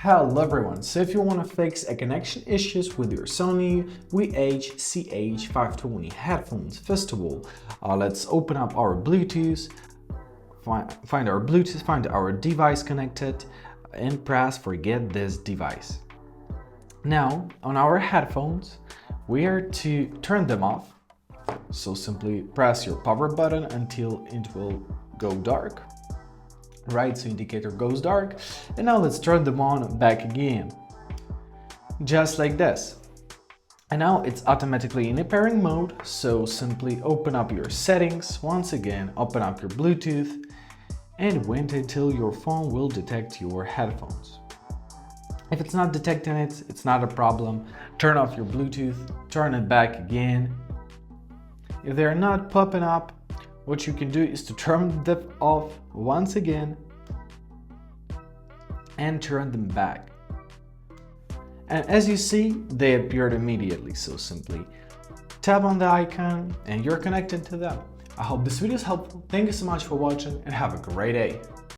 Hello everyone, so if you want to fix a connection issues with your Sony WH-CH520 headphones, first of all, let's open up our Bluetooth, find our Bluetooth, find our device connected, and press forget this device. Now, on our headphones, we are to turn them off, so simply press your power button until it will go dark. Right, so indicator goes dark, and now let's turn them on back again, just like this. And now it's automatically in a pairing mode, so simply open up your settings, once again open up your Bluetooth, and wait until your phone will detect your headphones. If it's not detecting it, it's not a problem. Turn off your Bluetooth, turn it back again. If they're not popping up, what you can do is to turn them off once again and turn them back. And as you see, they appeared immediately, so simply tap on the icon and you're connected to them. I hope this video is helpful. Thank you so much for watching and have a great day.